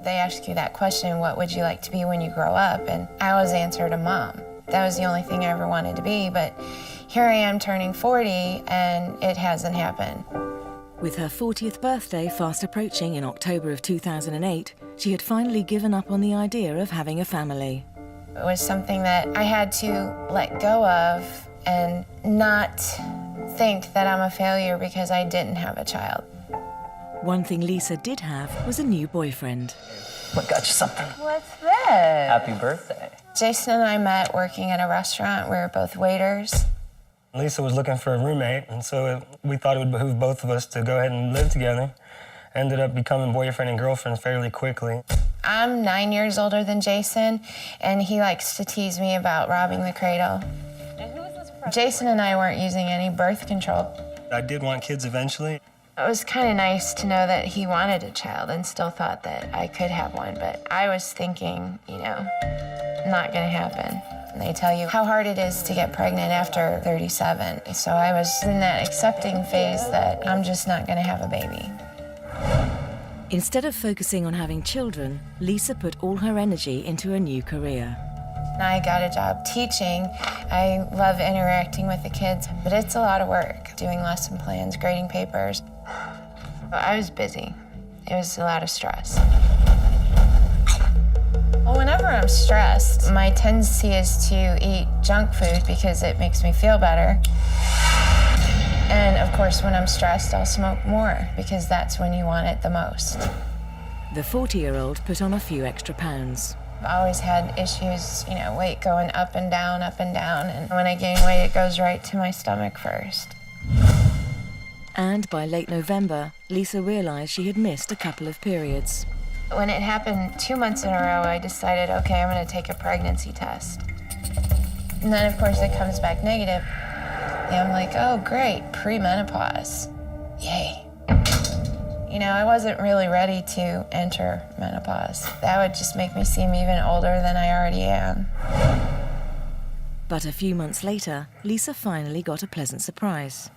They ask you that question, what would you like to be when you grow up? And I always answered a mom. That was the only thing I ever wanted to be, but here I am turning 40 and it hasn't happened. With her 40th birthday fast approaching in October of 2008, she had finally given up on the idea of having a family. It was something that I had to let go of and not think that I'm a failure because I didn't have a child. One thing Lisa did have was a new boyfriend. I got you something. What's this? Happy birthday. Jason and I met working at a restaurant. We were both waiters. Lisa was looking for a roommate, and so we thought it would behoove both of us to go ahead and live together. Ended up becoming boyfriend and girlfriend fairly quickly. I'm 9 years older than Jason, and he likes to tease me about robbing the cradle. And who is this for? Jason and I weren't using any birth control. I did want kids eventually. It was kind of nice to know that he wanted a child and still thought that I could have one, but I was thinking, you know, not gonna happen. And they tell you how hard it is to get pregnant after 37. So I was in that accepting phase that I'm just not gonna have a baby. Instead of focusing on having children, Lisa put all her energy into a new career. I got a job teaching. I love interacting with the kids, but it's a lot of work, doing lesson plans, grading papers. I was busy. It was a lot of stress. Well, whenever I'm stressed, my tendency is to eat junk food because it makes me feel better. And of course, when I'm stressed, I'll smoke more because that's when you want it the most. The 40-year-old put on a few extra pounds. I've always had issues, you know, weight going up and down, and when I gain weight, it goes right to my stomach first. And by late November, Lisa realized she had missed a couple of periods. When it happened 2 months in a row, I decided, okay, I'm gonna take a pregnancy test. And then, of course, it comes back negative. And I'm like, oh, great, premenopause. Yay. You know, I wasn't really ready to enter menopause. That would just make me seem even older than I already am. But a few months later, Lisa finally got a pleasant surprise.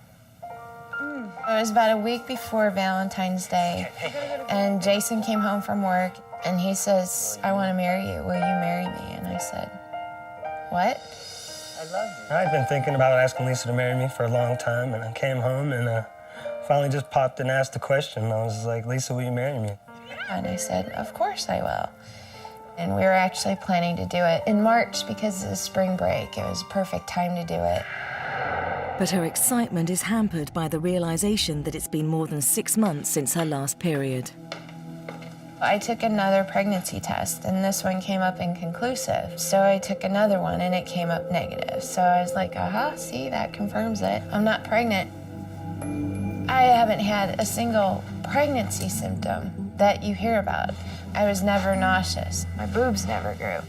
It was about a week before Valentine's Day, and Jason came home from work, and he says, I want to marry you. Will you marry me? And I said, what? I love you. I'd been thinking about asking Lisa to marry me for a long time, and I came home and finally just popped and asked the question. I was like, Lisa, will you marry me? And I said, of course I will. And we were actually planning to do it in March because of spring break. It was a perfect time to do it. But her excitement is hampered by the realization that it's been more than 6 months since her last period. I took another pregnancy test, and this one came up inconclusive. So I took another one, and it came up negative. So I was like, aha, see, that confirms it. I'm not pregnant. I haven't had a single pregnancy symptom that you hear about. I was never nauseous. My boobs never grew.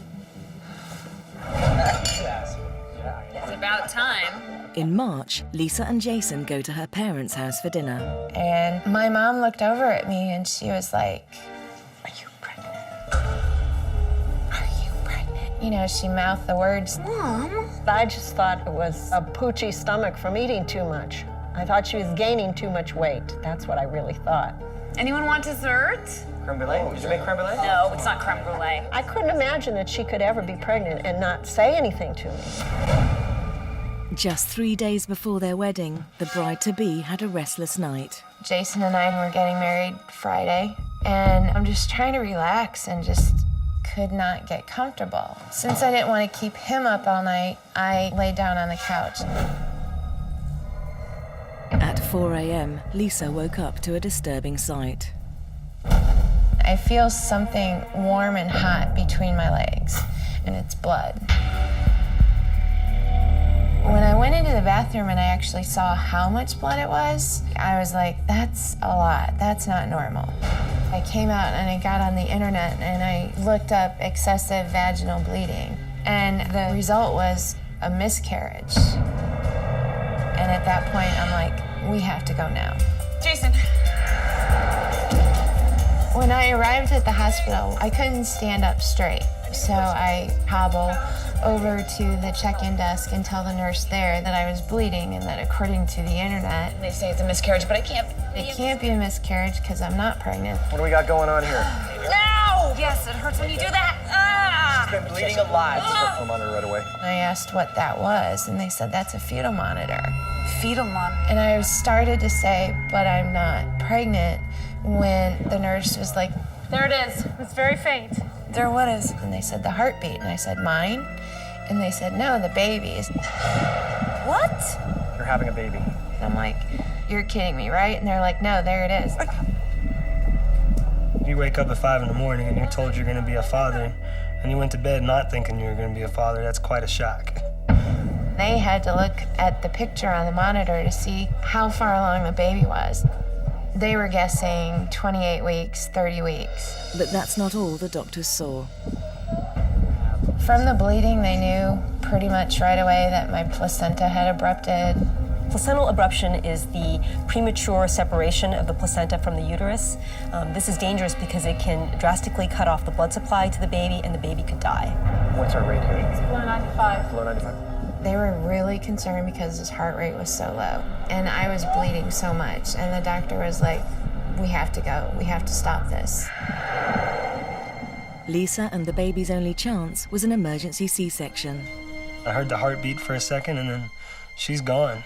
It's about time. In March, Lisa and Jason go to her parents' house for dinner. And my mom looked over at me, and she was like, are you pregnant? Are you pregnant? You know, she mouthed the words. Mom? I just thought it was a poochy stomach from eating too much. I thought she was gaining too much weight. That's what I really thought. Anyone want dessert? Creme brulee? Did you make creme brulee? No, it's not creme brulee. I couldn't imagine that she could ever be pregnant and not say anything to me. Just 3 days before their wedding, the bride-to-be had a restless night. Jason and I were getting married Friday, and I'm just trying to relax and just could not get comfortable. Since I didn't want to keep him up all night, I laid down on the couch. At 4 a.m., Lisa woke up to a disturbing sight. I feel something warm and hot between my legs, and it's blood. When I went into the bathroom and I actually saw how much blood it was, I was like, that's a lot. That's not normal. I came out and I got on the internet and I looked up excessive vaginal bleeding. And the result was a miscarriage. And at that point, I'm like, we have to go now. Jason. When I arrived at the hospital, I couldn't stand up straight. So I hobbled over to the check-in desk and tell the nurse there that I was bleeding and that according to the internet, They say it's a miscarriage, but it can't be a miscarriage because I'm not pregnant. What do we got going on here? No! hurts. It hurts when you do that. Ah! Been bleeding a lot. Come on right away. I asked what that was, and they said, that's a fetal monitor. Fetal monitor. And I started to say, but I'm not pregnant, when the nurse was like, There it is. It's very faint. there, what is? And they said, the heartbeat. And I said, mine? And they said, no, the baby's. What? You're having a baby. And I'm like, you're kidding me, right? And they're like, no, there it is. You wake up at 5 in the morning and you're told you're going to be a father, and you went to bed not thinking you were going to be a father. That's quite a shock. They had to look at the picture on the monitor to see how far along the baby was. They were guessing 28 weeks, 30 weeks. But that's not all the doctors saw. From the bleeding, they knew pretty much right away that my placenta had abrupted. Placental abruption is the premature separation of the placenta from the uterus. This is dangerous because it can drastically cut off the blood supply to the baby, and the baby could die. What's our rate here? It's below 95. Below 95? They were really concerned because his heart rate was so low. And I was bleeding so much. And the doctor was like, we have to go. We have to stop this. Lisa and the baby's only chance was an emergency C-section. I heard the heartbeat for a second, and then she's gone.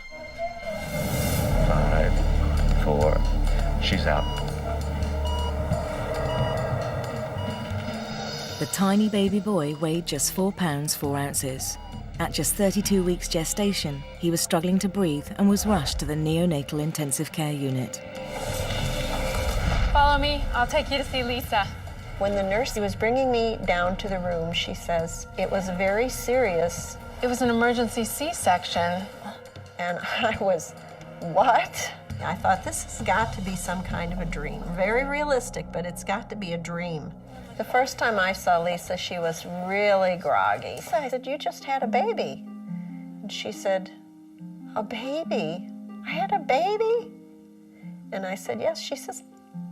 5, 4, she's out. The tiny baby boy weighed just 4 pounds 4 ounces. At just 32 weeks gestation, he was struggling to breathe and was rushed to the neonatal intensive care unit. Follow me. I'll take you to see Lisa. When the nurse was bringing me down to the room, she says, it was very serious. It was an emergency C-section. And I was, what? I thought, this has got to be some kind of a dream. Very realistic, but it's got to be a dream. The first time I saw Lisa, she was really groggy. I said, you just had a baby. And she said, a baby? I had a baby? And I said, yes. She says,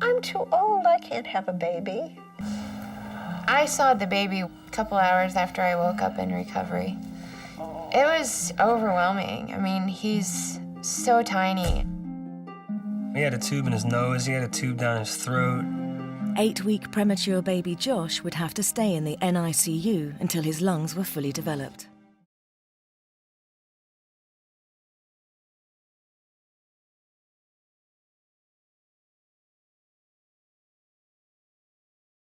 I'm too old. I can't have a baby. I saw the baby a couple hours after I woke up in recovery. It was overwhelming. I mean, he's so tiny. He had a tube in his nose, he had a tube down his throat. 8-week premature baby Josh would have to stay in the NICU until his lungs were fully developed.